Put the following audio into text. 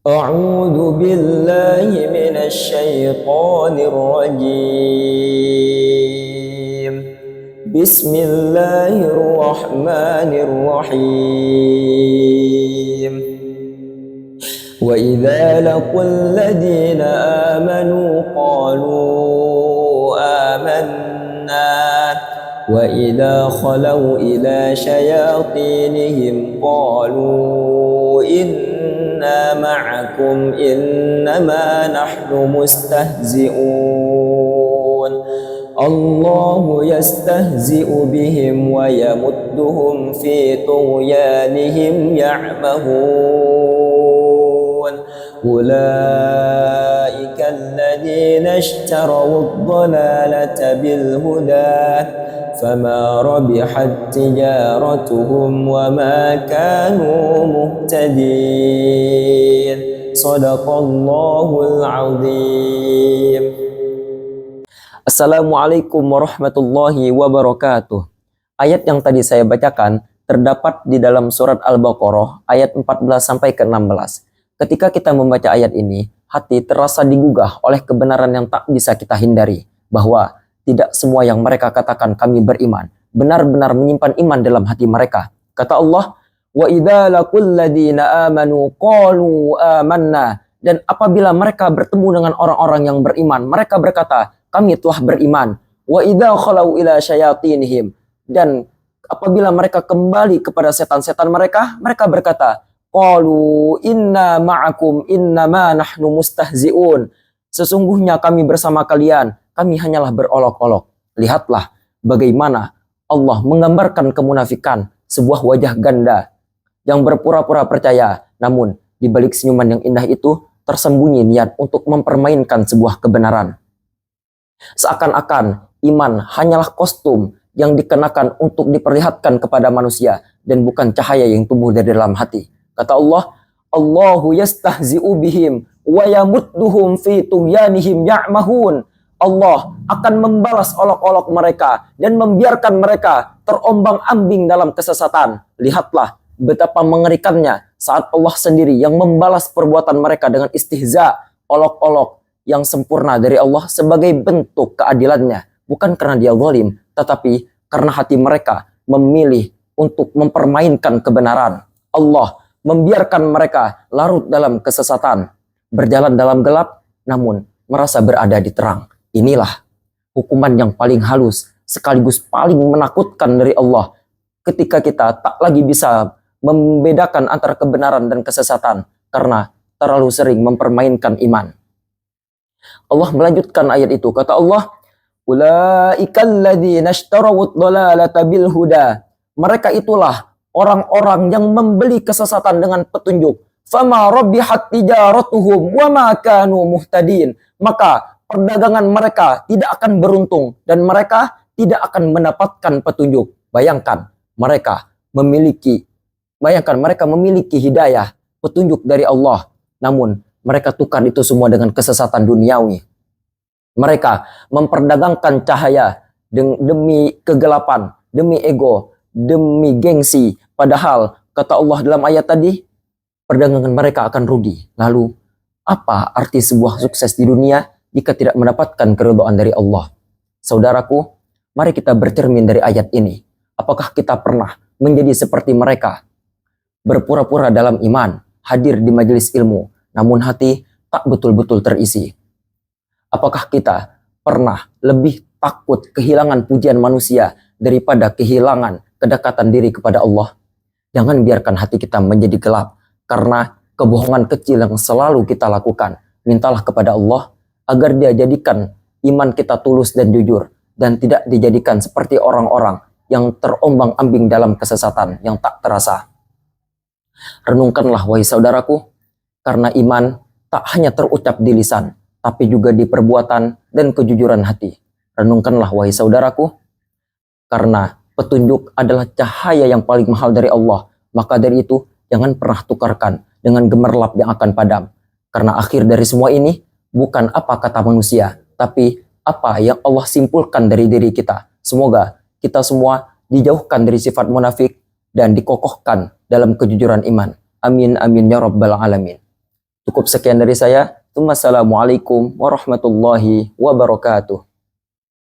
أعوذ بالله من الشيطان الرجيم. بسم الله الرحمن الرحيم. وإذا لقوا الذين آمنوا قالوا آمنا وإذا خلوا إلى شياطينهم قالوا إنا معكم إنما نحن مستهزئون الله يستهزئ بهم ويمدهم في طغيانهم يعمهون أولئك الذين اشتروا الضلالة بالهدى فما ربحت تجارتهم وما كانوا مهتدين صدق الله العظيم. Assalamualaikum warahmatullahi wabarakatuh. Ayat yang tadi saya bacakan terdapat di dalam surat Al-Baqarah ayat 14 sampai ke 16. Ketika kita membaca ayat ini, hati terasa digugah oleh kebenaran yang tak bisa kita hindari, bahwa tidak semua yang mereka katakan kami beriman benar-benar menyimpan iman dalam hati mereka. Kata Allah, wa idza laqul ladina amanu qalu amanna, dan apabila mereka bertemu dengan orang-orang yang beriman, mereka berkata, kami telah beriman. Wa idza khalau ila syayatinihim, dan apabila mereka kembali kepada setan-setan mereka, mereka berkata, qalu inna ma'akum innama nahnu mustahzi'un, sesungguhnya kami bersama kalian, kami hanyalah berolok-olok. Lihatlah bagaimana Allah menggambarkan kemunafikan, sebuah wajah ganda yang berpura-pura percaya, namun di balik senyuman yang indah itu tersembunyi niat untuk mempermainkan sebuah kebenaran. Seakan-akan iman hanyalah kostum yang dikenakan untuk diperlihatkan kepada manusia dan bukan cahaya yang tumbuh dari dalam hati. Kata Allah, Allahu yastahzi'u bihim wa yamudduhum fi tughyanihim ya'mahun. Allah akan membalas olok-olok mereka dan membiarkan mereka terombang-ambing dalam kesesatan. Lihatlah betapa mengerikannya saat Allah sendiri yang membalas perbuatan mereka dengan istihza, olok-olok yang sempurna dari Allah sebagai bentuk keadilannya. Bukan karena dia zalim, tetapi karena hati mereka memilih untuk mempermainkan kebenaran. Allah membiarkan mereka larut dalam kesesatan, berjalan dalam gelap, namun merasa berada di terang. Inilah hukuman yang paling halus sekaligus paling menakutkan dari Allah ketika kita tak lagi bisa membedakan antara kebenaran dan kesesatan karena terlalu sering mempermainkan iman. Allah melanjutkan ayat itu, kata Allah, ulaikal ladzina ishtarawud dhalalata bil huda. Mereka itulah orang-orang yang membeli kesesatan dengan petunjuk. Fama rabbihat tijaratuhum wa ma kanu muhtadin. Maka perdagangan mereka tidak akan beruntung dan mereka tidak akan mendapatkan petunjuk. Bayangkan mereka memiliki hidayah, petunjuk dari Allah, namun mereka tukar itu semua dengan kesesatan duniawi. Mereka memperdagangkan cahaya demi kegelapan, demi ego, demi gengsi. Padahal kata Allah dalam ayat tadi, perdagangan mereka akan rugi. Lalu apa arti sebuah sukses di dunia jika tidak mendapatkan keridhaan dari Allah? Saudaraku, mari kita bercermin dari ayat ini. Apakah kita pernah menjadi seperti mereka? Berpura-pura dalam iman, hadir di majelis ilmu, namun hati tak betul-betul terisi. Apakah kita pernah lebih takut kehilangan pujian manusia daripada kehilangan kedekatan diri kepada Allah? Jangan biarkan hati kita menjadi gelap karena kebohongan kecil yang selalu kita lakukan. Mintalah kepada Allah agar dia jadikan iman kita tulus dan jujur dan tidak dijadikan seperti orang-orang yang terombang-ambing dalam kesesatan yang tak terasa. Renungkanlah wahai saudaraku, karena iman tak hanya terucap di lisan, tapi juga di perbuatan dan kejujuran hati. Renungkanlah wahai saudaraku, karena petunjuk adalah cahaya yang paling mahal dari Allah. Maka dari itu, jangan pernah tukarkan dengan gemerlap yang akan padam. Karena akhir dari semua ini, bukan apa kata manusia, tapi apa yang Allah simpulkan dari diri kita. Semoga kita semua dijauhkan dari sifat munafik dan dikokohkan dalam kejujuran iman. Amin amin ya rabbal alamin. Cukup sekian dari saya. Wassalamualaikum warahmatullahi wabarakatuh.